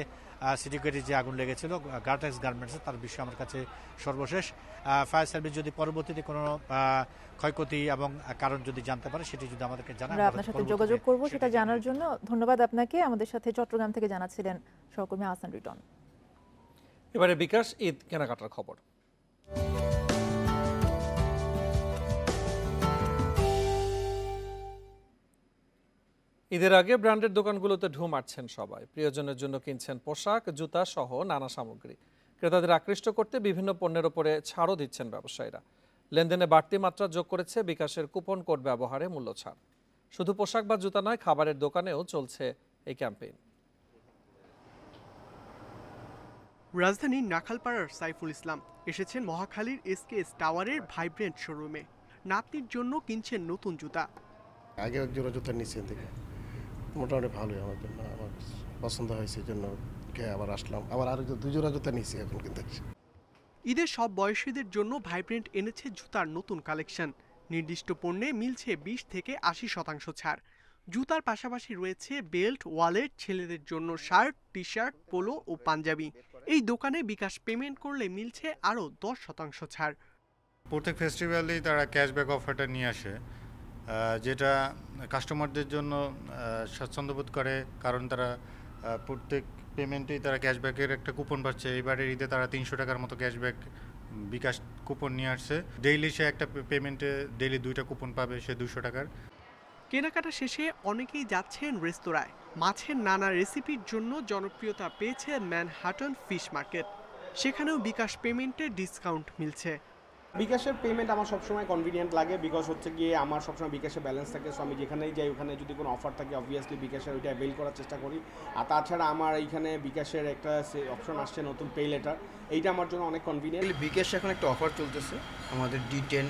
সিটি গেটে যে আগুন লেগেছিল গার্টেক্স গার্মেন্টসে, তার বিষয়ে আমার কাছে সর্বশেষ। ফায়ার সার্ভিস যদি পরবর্তীতে কোনো ক্ষয়ক্ষতি এবং কারণ যদি জানতে পারে সেটি যদি আমাদেরকে জানায়, আমরা আপনার সাথে যোগাযোগ করব সেটা জানার জন্য। ধন্যবাদ আপনাকে। আমাদের সাথে চট্টগ্রাম থেকে জানাচ্ছিলেন সহকর্মী হাসান রিটন। এবারে বিকাশ ঈদ কেনাকাটার খবর। ঈদের আগে ব্র্যান্ডের দোকানগুলোতে ঢু মারছেন সবাই। প্রিয়জনের জন্য কিনছেন পোশাক, জুতা সহ নানা সামগ্রী। ক্রেতাদের আকৃষ্ট করতে বিভিন্ন পণ্যের ওপরে ছাড়ও দিচ্ছেন ব্যবসায়ীরা। লেনদেনে বাড়তি মাত্রা যোগ করেছে বিকাশের কুপন কোড ব্যবহারে মূল্য ছাড়। শুধু পোশাক বা জুতা নয়, খাবারের দোকানেও চলছে এই ক্যাম্পেইন। রাজধানীর নাখালপাড়ার সাইফুল ইসলাম এসেছেন মহাখালীর এসকেএস টাওয়ারের ভাইব্রেন্ট শোরুমে। নাতনির জন্য কিনছেন নতুন জুতা। আগে এক জোড়া জুতা নিচ্ছেন থেকে মোটামুটি ভালোই আমার জন্য, আমার পছন্দ হয়েছে, এই জন্য আবার আসলাম। আবার আরো 2 জোড়া জুতা নিয়েছি এখন কিনতে। ঈদের সব বয়সীদের জন্য ভাইব্রেন্ট এনেছে জুতার নতুন কালেকশন। নির্দিষ্ট পণ্যে মিলছে 20 থেকে 80% ছাড়। জুতার পাশাপাশি রয়েছে বেল্ট, ওয়ালেট, ছেলেদের জন্য শার্ট, টি শার্ট, পোলো ও পাঞ্জাবি। এই দোকানে বিকাশ পেমেন্ট করলে মিলছে আরও 10% ছাড়। প্রত্যেক ফেস্টিভ্যালেই তারা ক্যাশব্যাক অফারটা নিয়ে আসে, যেটা কাস্টমারদের জন্য স্বাচ্ছন্দ্যবোধ করে, কারণ তারা প্রত্যেক পেমেন্টেই তারা ক্যাশব্যাকের একটা কুপন পাচ্ছে। এবারের ঈদে তারা 300 টাকার মতো ক্যাশব্যাক বিকাশ কুপন নিয়ে আসছে। ডেইলি সে একটা পেমেন্টে ডেইলি 2টা কুপন পাবে, সে 200 টাকার। কেনাকাটা শেষে অনেকেই যাচ্ছেন রেস্তোরাঁয়। মাছের নানা রেসিপির জন্য জনপ্রিয়তা পেয়েছে ম্যানহাটন ফিশ মার্কেট। সেখানেও বিকাশ পেমেন্টে ডিসকাউন্ট মিলছে। বিকাশের পেমেন্ট আমার সবসময় কনভিনিয়েন্ট লাগে, বিকজ হচ্ছে গিয়ে আমার সবসময় বিকাশে ব্যালেন্স থাকে। সো আমি যেখানেই যাই ওখানে যদি কোনো অফার থাকে অবভিয়াসলি বিকাশের ওইটা অ্যাভেল করার চেষ্টা করি। আর তাছাড়া আমার এইখানে বিকাশের একটা অপশন আসছে নতুন পে লেটার, এইটা আমার জন্য অনেক কনভিনিয়েন্ট। বিকাশে এখন একটা অফার চলতেছে, আমাদের D10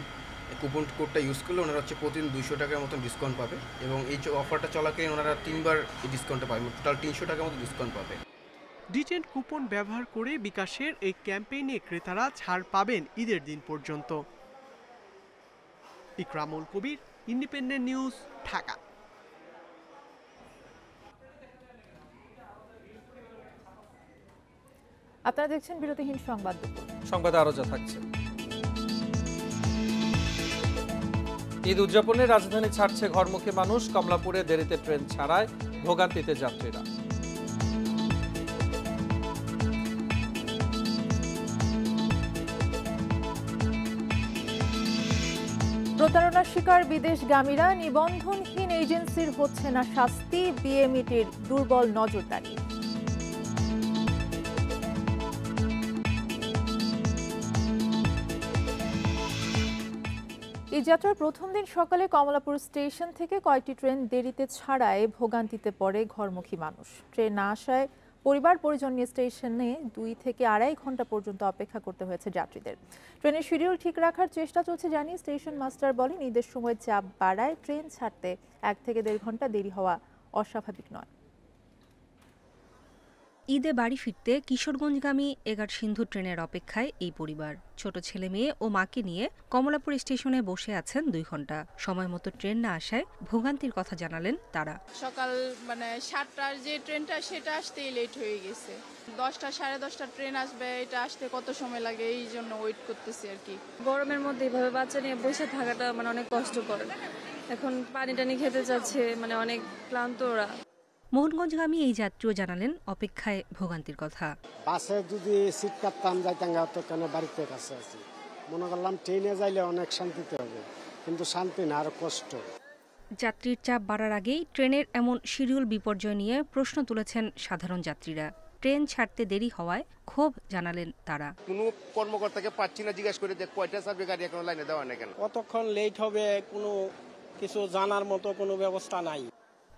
কুপন কোডটা ইউজ করলে ওনারা হচ্ছে প্রতিদিন 200 টাকার মতন ডিসকাউন্ট পাবে এবং এই অফারটা চলাকালীন ওনারা 3বার এই ডিসকাউন্টটা পাবে, টোটাল 300 টাকার মতো ডিসকাউন্ট পাবে। D10 কুপন ব্যবহার করে বিকাশের এই ক্যাম্পেইনে ক্রেতারা ছাড় পাবেন ঈদের দিন পর্যন্ত। ইকরামুল কবির, ইন্ডিপেন্ডেন্ট নিউজ, ঢাকা। আপনারা দেখছেন বিরতিহীন সংবাদ। সংবাদে আরো যা থাকছে। ঈদ উদযাপনে রাজধানী ছাড়ছে ঘরমুখী মানুষ। কমলাপুরে দেরিতে ট্রেন ছাড়ায় ভোগান্তিতে যাত্রীরা। প্রতারণার শিকার বিদেশগামীরা। নিবন্ধনহীন এজেন্সির হচ্ছে না শাস্তি, বিএমইটির দুর্বল নজরদারি। এই যাত্রার প্রথম দিন সকালে কমলাপুর স্টেশন থেকে কয়েকটি ট্রেন দেরিতে ছাড়ায় ভোগান্তিতে পড়ে ঘরমুখী মানুষ। ট্রেন না আসায় পরিবার পরিজন নিয়ে স্টেশনে 2 থেকে 2.5 ঘন্টা পর্যন্ত অপেক্ষা করতে হয়েছে যাত্রীদের। ট্রেনের শিডিউল ঠিক রাখার চেষ্টা চলছে জানিয়ে স্টেশন মাস্টার বলেন, ঈদের সময় চাপ বাড়ায় ট্রেন ছাড়তে 1 থেকে 1.5 ঘন্টা দেরি হওয়া অস্বাভাবিক নয়। ঈদে বাড়ি ফিরতে কিশোরগঞ্জগামী এগার সিন্ধু ট্রেনের অপেক্ষায় এই পরিবার। ছোট ছেলে মেয়ে ও মাকে নিয়ে কমলাপুর স্টেশনে বসে আছেন 2 ঘন্টা। সময় মতো ট্রেন না আসায় ভোগান্তির কথা জানালেন তারা। সকাল 7টার যে ট্রেনটা সেটা আসতেই লেট হয়ে গেছে। 10টা 10:30 ট্রেন আসবে, এটা আসতে কত সময় লাগে, এই জন্য ওয়েট করতেছি আর কি। গরমের মধ্যে এইভাবে বাচ্চা নিয়ে বসে থাকাটা অনেক কষ্টকর। এখন পানি টানি খেতে চাচ্ছে, অনেক ক্লান্ত ওরা। মোহনগঞ্জগামী এই যাত্রীও জানালেন অপেক্ষায় ভোগান্তির কথা। বাসে যদি সিট কাটতাম যাইতাম তো কেন বাড়িতে কাছে আছি, মনে করলাম ট্রেনে যাইলে অনেক শান্তিতে হবে, কিন্তু শান্তি না, আরো কষ্ট। যাত্রীর চাপ বাড়ার আগেই ট্রেনের এমন শিডিউল বিপর্যয় নিয়ে প্রশ্ন তুলেছেন সাধারণ যাত্রীরা। ট্রেন ছাড়তে দেরি হওয়ায় ক্ষোভ জানালেন তারা। কোনো কর্মকর্তাকে পাচ্ছি না জিজ্ঞাসা করে যে কয়টা সার্ভে গাড়ি এখন লাইনে দেওয়া না কেন, কতক্ষণ লেট হবে কোনো কিছু জানার মতো কোনো ব্যবস্থা নাই।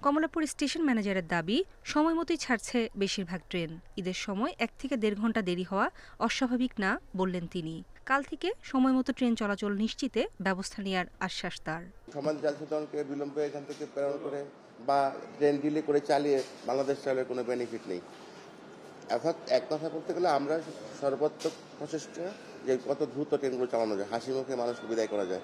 কমলাপুর স্টেশন ম্যানেজারের দাবি, সময় মতোই ছাড়ছে বেশিরভাগ ট্রেন। ঈদের সময় 1 থেকে 1.5 ঘন্টা দেরি হওয়া অস্বাভাবিক না বললেন তিনি। কাল থেকে সময় মতো ট্রেন চলাচল নিশ্চিতে ব্যবস্থা নেওয়ার আশ্বাস তার। সমাজ জনসাধারণকে বিলম্বে এখান থেকে প্রেরণ করে বা ট্রেন ডিলে করে চালিয়ে বাংলাদেশ চালের কোনো বেনিফিট নেই। অর্থাৎ এক কথা বলতে গেলে আমরা সর্বাত্মক প্রচেষ্টা যে কত দ্রুত ট্রেনগুলো চালানো যায়, হাসি মুখে মানুষকে বিদায় করা যায়।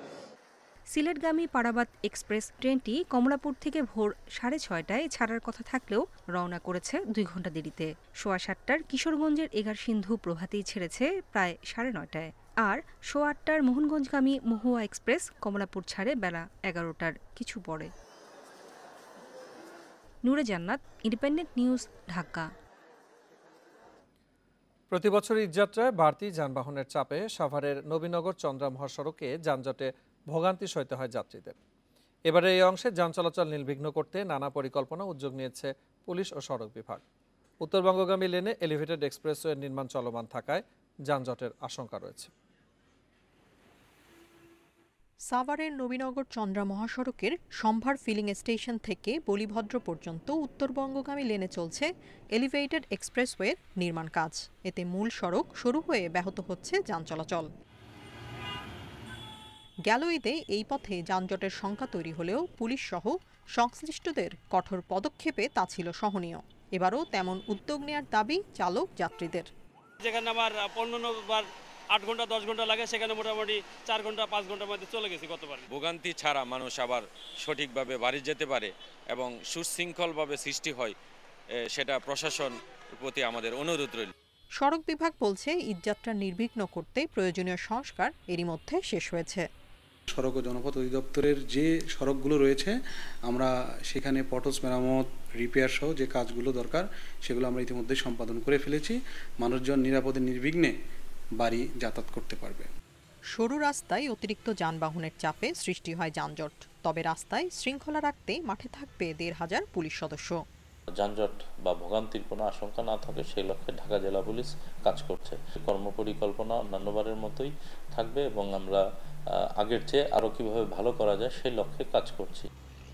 সিলেটগামী পারাবাত এক্সপ্রেস ট্রেনটি কমলাপুর থেকে ভোর 6:30টায় ছাড়ার কথা থাকলেও রওনা করেছে 2 ঘন্টা দেরিতে। 7:15টার কিশোরগঞ্জের এগারসিন্ধু প্রভাতেই ছেড়েছে প্রায় 9:30টায়। আর 8:15টার মোহনগঞ্জগামী মহুয়া এক্সপ্রেস কমলাপুর ছাড়ে বেলা 11টার কিছু পরে। নূরে জান্নাত, ইন্ডিপেন্ডেন্ট নিউজ, ঢাকা। প্রতিবছর ঈদযাত্রায় বাড়তি যানবাহনের চাপে সাভারের নবীনগর চন্দ্রা মহাসড়কে যানজটে ভোগান্তি সইতে হয় যাত্রীদের। এবারে এই অংশে যান চলাচল নির্বিঘ্ন করতে নানা পরিকল্পনা উদ্যোগ নিয়েছে পুলিশ ও সড়ক বিভাগ। উত্তরবঙ্গগামী লেনে এলিভেটেড এক্সপ্রেসওয়ের নির্মাণ চলমান থাকায় যানজটের আশঙ্কা রয়েছে। সাভারের নবীনগর চন্দ্রা মহাসড়কের সম্ভার ফিলিং স্টেশন থেকে বলিভদ্র পর্যন্ত উত্তরবঙ্গগামী লেনে চলছে এলিভেটেড এক্সপ্রেসওয়ের নির্মাণ কাজ। এতে মূল সড়ক শুরু হয়ে ব্যাহত হচ্ছে যান চলাচল। গেল ঈদে এই পথে যানজটের সংখ্যা তৈরি হলেও পুলিশ সহ সংশ্লিষ্টদের কঠোর পদক্ষেপে তা ছিল সহনীয়। এবারও তেমন উদ্যোগ নেওয়ার দাবি চালক যাত্রীদের। যেখানে আমার 15 8 ঘন্টা 10 ঘন্টা লাগে, সেখানে মোটামুটি 4 ঘন্টা 5 ঘন্টার মধ্যে চলে গেছি গতবার। ভোগান্তি ছাড়া মানুষ আবার সঠিকভাবে বাড়ি যেতে পারে এবং সুশৃঙ্খলভাবে সৃষ্টি হয়, সেটা প্রশাসন প্রতি আমাদের অনুরোধ রইল। সড়ক বিভাগ বলছে ঈদযাত্রা নির্বিঘ্ন করতে প্রয়োজনীয় সংস্কার এরই মধ্যে শেষ হয়েছে। সড়ক ও জনপথ অধিদপ্তরের যে সড়কগুলো রয়েছে আমরা সেখানে পটস মেরামত, রিপেয়ার সহ যে কাজগুলো দরকার সেগুলো আমরা ইতিমধ্যে সম্পাদন করে ফেলেছি। মানুষজন নিরাপদে নির্বিঘ্নে বাড়ি যাতায়াত করতে পারবে। সরু রাস্তায় অতিরিক্ত যানবাহনের চাপে সৃষ্টি হয় যানজট। তবে রাস্তায় শৃঙ্খলা রাখতে মাঠে থাকবে 1,500 পুলিশ সদস্য। যানজট বা ভোগান্তির কোনো আশঙ্কা না থাকে সেই লক্ষ্যে ঢাকা জেলা পুলিশ কাজ করছে। কর্মপরিকল্পনা অন্যান্যবারের মতোই থাকবে এবং আমরা আগের চেয়ে আরও কিভাবে ভালো করা যায় সেই লক্ষ্যে কাজ করছি।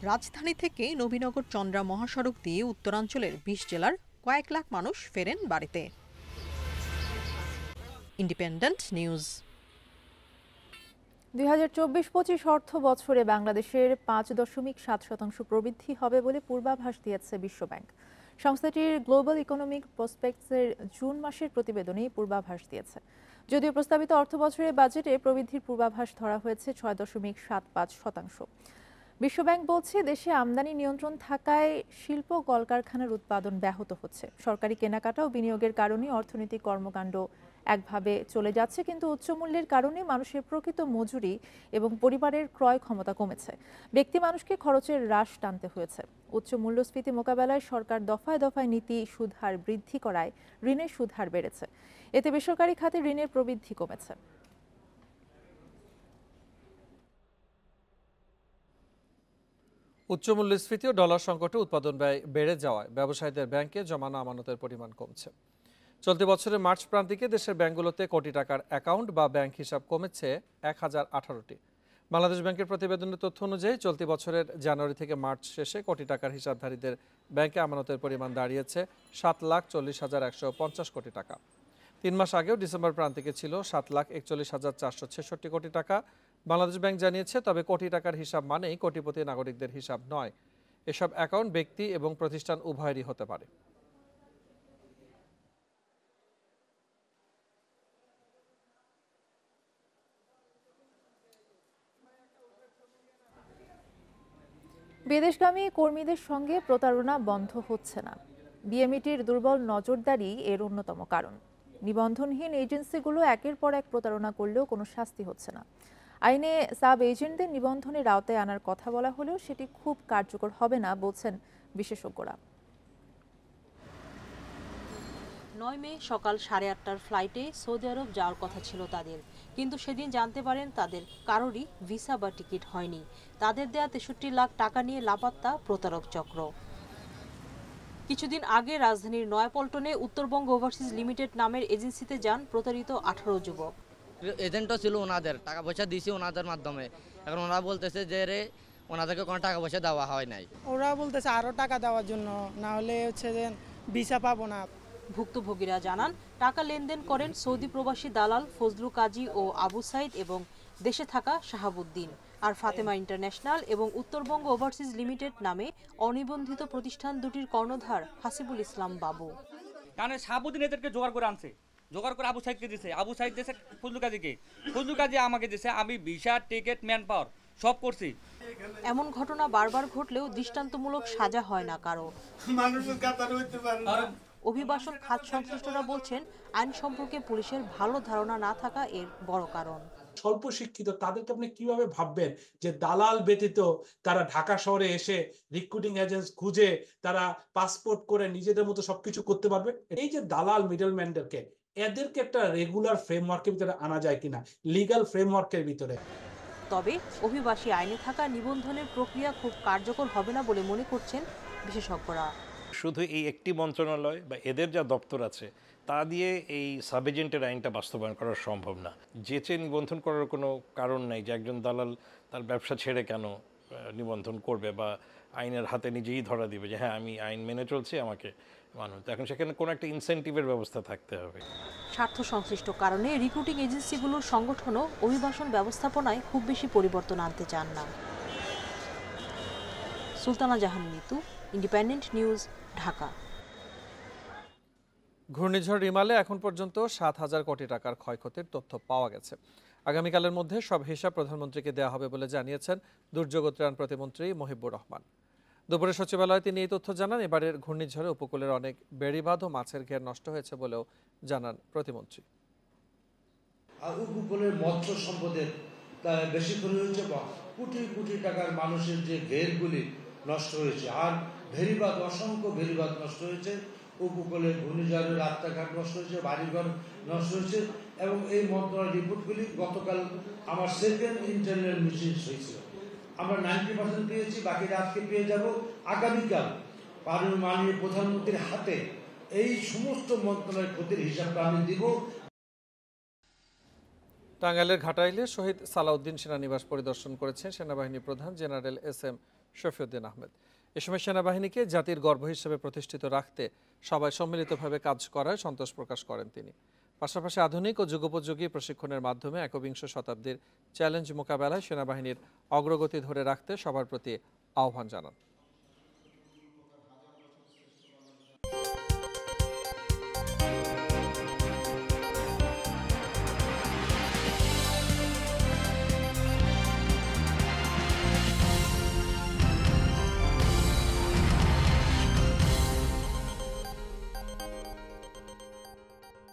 রাজধানী থেকে নবীনগর চন্দ্রা মহাসড়ক দিয়ে উত্তরাঞ্চলের 20 জেলার কয়েক লাখ মানুষ ফেরেন বাড়িতে। Independent news. 2024-25 অর্থ বছরে বাংলাদেশের 5.7% প্রবৃদ্ধি হবে বলে পূর্বাভাস দিয়েছে বিশ্বব্যাংক। সংস্থাটির গ্লোবাল ইকোনমিক প্রসপেক্টসের জুন মাসের প্রতিবেদনে পূর্বাভাস দিয়েছে। যদিও প্রস্তাবিত অর্থবছরের বাজেটে প্রবৃদ্ধির পূর্বাভাস ধরা হয়েছে 6.75%। বিশ্বব্যাংক বলছে দেশে আমদানি নিয়ন্ত্রণ থাকায় শিল্প কলকারখানার উৎপাদন ব্যাহত হচ্ছে। সরকারি কেনাকাটা ও বিনিয়োগের কারণে অর্থনৈতিক কর্মকাণ্ড একভাবে চলে যাচ্ছে, কিন্তু উচ্চ মূল্যের কারণে মানুষের প্রকৃত মজুরি এবং পরিবারের ক্রয় ক্ষমতা কমেছে। ব্যক্তি মানুষকে খরচের হ্রাস টানতে হয়েছে। উচ্চ মূল্যস্ফীতি মোকাবেলায় সরকার দফায় দফায় নীতি সুদ হার বৃদ্ধি করায় ঋণের সুদ হার বেড়েছে। এতে বেসরকারি খাতে ঋণের প্রবৃদ্ধি কমেছে। উচ্চ মূল্যস্ফীতি ও ডলার সংকটে উৎপাদন ব্যয় বেড়ে যাওয়ায় ব্যবসায়ীদের ব্যাংকে জমানো আমানতের পরিমাণ কমছে। চলতি বছরের মার্চ প্রান্তিকে দেশের ব্যাংকগুলোতে কোটি টাকার অ্যাকাউন্ট বা ব্যাংক হিসাব কমেছে 1018টি। বাংলাদেশ ব্যাংকের প্রতিবেদনের তথ্য অনুযায়ী চলতি বছরের জানুয়ারি থেকে মার্চ শেষে কোটি টাকার হিসাবধারীদের ব্যাংকে আমানতের পরিমাণ দাঁড়িয়েছে 7,40,150 কোটি টাকা। 3 মাস আগেও ডিসেম্বর প্রান্তিকে ছিল 7,41,466 কোটি টাকা। বাংলাদেশ ব্যাংক জানিয়েছে, তবে কোটি টাকার হিসাব মানেই কোটিপতি নাগরিকদের হিসাব নয়। এসব অ্যাকাউন্ট ব্যক্তি এবং প্রতিষ্ঠান উভয়েরই হতে পারে। বিদেশগামী কর্মীদের সঙ্গে প্রতারণা বন্ধ হচ্ছে না। বিএমইটির দুর্বল নজরদারি এর অন্যতম কারণ। নিবন্ধনহীন এজেন্সিগুলো একের পর এক প্রতারণা করলেও কোনো শাস্তি হচ্ছে না। আইনে সাব এজেন্টদের নিবন্ধনের আওতায় আনার কথা বলা হলেও সেটি খুব কার্যকর হবে না বলছেন বিশেষজ্ঞরা। 9 মে সকাল 8:30টার ফ্লাইটে সৌদি আরব যাওয়ার কথা ছিল তাদের, কিন্তু সেদিন জানতে পারেন তাদের কারোরই ভিসা বা টিকিট হয়নি। তাদের দেয়া 63 লাখ টাকা নিয়ে লাপাত্তা প্রতারক চক্র। কিছুদিন আগে রাজধানীর নয়াপল্টনে উত্তরবঙ্গ ওভারসিজ লিমিটেড নামের এজেন্সিতে যান প্রতারিত 18 যুবক। এজেন্টও ছিল ওনাদের, টাকা পয়সা দিয়েছি ওনাদের মাধ্যমে। এখন ওরা বলতেছে যে ওনাদেরকে কোনো টাকা পয়সা দেওয়া হয় নাই। ওরা বলতেছে আরও টাকা দেওয়ার জন্য, না হলে হচ্ছে যে ভিসা পাবো না। ভুক্তভোগীরা জানান টাকা লেনদেন করেন সৌদি প্রবাসী দালাল ফজলু কাজী ও আবু সাইদ এবং দেশে থাকা শাহাবুদ্দিন। আর ফাতেমা ইন্টারন্যাশনাল এবং উত্তরবঙ্গ ওভারসিজ লিমিটেড নামে অনিবন্ধিত প্রতিষ্ঠান দুটির কর্ণধার হাসিবুল ইসলাম বাবু। কারণ শাহাবুদ্দিন এদেরকে জোগাড় করে আনছে, জোগাড় করে আবু সাইদকে দিছে, আবু সাইদ দিয়েছে ফজলু কাজীকে, ফজলু কাজী আমাকে দিছে, আমি ভিসা টিকিট ম্যান পাওয়ার সব করছি। এমন ঘটনা বারবার ঘটলেও দৃষ্টান্তমূলক সাজা হয় না কারো। অভিবাসন খাত সংশ্লিষ্টরা বলছেন আইন সম্পর্কে পুলিশের ভালো ধারণা না থাকা এর বড় কারণ। স্বল্প শিক্ষিত তাদেরকে আপনি কিভাবে ভাববেন যে দালাল ব্যতীত তারা ঢাকা শহরে এসে রিক্রুটিং এজেন্টস খুঁজে তারা পাসপোর্ট করে নিজেদের মতো সবকিছু করতে পারবে? এই যে দালাল মিডলম্যানদেরকে, এদেরকে একটা রেগুলার ফ্রেমওয়ার্কের ভিতরে আনা যায় কিনা, লিগ্যাল ফ্রেমওয়ার্কের ভিতরে। তবে অভিবাসী আইনে থাকা নিবন্ধনের প্রক্রিয়া খুব কার্যকর হবে না বলে মনে করছেন বিশেষজ্ঞরা। শুধু এই একটি মন্ত্রণালয় বা এদের যা দপ্তর আছে তা দিয়ে এই সাব এজেন্টের আইনটা বাস্তবায়ন করা সম্ভব না। যেচে নিবন্ধন করার কোনো কারণ নাই যে একজন দালাল তার ব্যবসা ছেড়ে কেন নিবন্ধন করবে বা আইনের হাতে নিজেই ধরা দিবে যে হ্যাঁ আমি আইন মেনে চলছি, আমাকে মানুষ। এখন সেখানে কোনো একটা ইনসেন্টিভের ব্যবস্থা থাকতে হবে। স্বার্থ সংশ্লিষ্ট কারণে রিক্রুটিং এজেন্সিগুলোর সংগঠনও অভিবাসন ব্যবস্থাপনায় খুব বেশি পরিবর্তন আনতে চান না। সুলতানা জাহান মিতু, ইন্ডিপেন্ডেন্ট নিউজ, ঢাকা। ঘূর্ণিঝড় রিমালে এখন পর্যন্ত 7,000 কোটি টাকার ক্ষয়ক্ষতির তথ্য পাওয়া গেছে। আগামীকালের মধ্যে সব হিসাব প্রধানমন্ত্রীকে দেওয়া হবে বলে জানিয়েছেন দুর্যোগ ত্রাণ প্রতিমন্ত্রী মহিবুর রহমান। দুপুরে সচিবালয়ে তিনি এই তথ্য জানান। এবারের ঘূর্ণিঝড়ে উপকূলের অনেক বেড়িবাঁধ ও মাছের ঘের নষ্ট হয়েছে বলেও জানান প্রতিমন্ত্রী। উপকূলের মৎস্য সম্পদের বেশি ক্ষতি হয়েছে, কোটি কোটি টাকার মানুষের যে ঘেরগুলি নষ্ট হয়েছে, আর ভেরিবাঁধ, অসংখ্য ভেরিবাঁধ নষ্ট হয়েছে। উপকূলে ঘূর্ণিঝড়ের রাস্তাঘাট নষ্ট হয়েছে, বাড়িঘর নষ্ট হয়েছে। এবং এই মন্ত্রণালয়ের রিপোর্টগুলি গতকাল আমার সেকেন্ড ইন্টারনাল মিটিং হয়েছিল, আমরা 90% পেয়েছি, বাকিটা আজকে পেয়ে যাব। আগামীকাল মাননীয় প্রধানমন্ত্রীর হাতে এই সমস্ত মন্ত্রণালয়ের ক্ষতির হিসাবটা আমি দিব। টাঙ্গাইলের ঘাটাইলে শহীদ সালাউদ্দিন সেনানিবাস পরিদর্শন করেছেন সেনাবাহিনী প্রধান জেনারেল SM শফিউদ্দিন আহমেদ। এ সময় সেনাবাহিনীকে জাতির গর্ব হিসেবে প্রতিষ্ঠিত রাখতে সবাই সম্মিলিতভাবে কাজ করায় সন্তোষ প্রকাশ করেন তিনি। পাশাপাশি আধুনিক ও যুগোপযোগী প্রশিক্ষণের মাধ্যমে একবিংশ শতাব্দীর চ্যালেঞ্জ মোকাবেলায় সেনাবাহিনীর অগ্রগতি ধরে রাখতে সবার প্রতি আহ্বান জানান।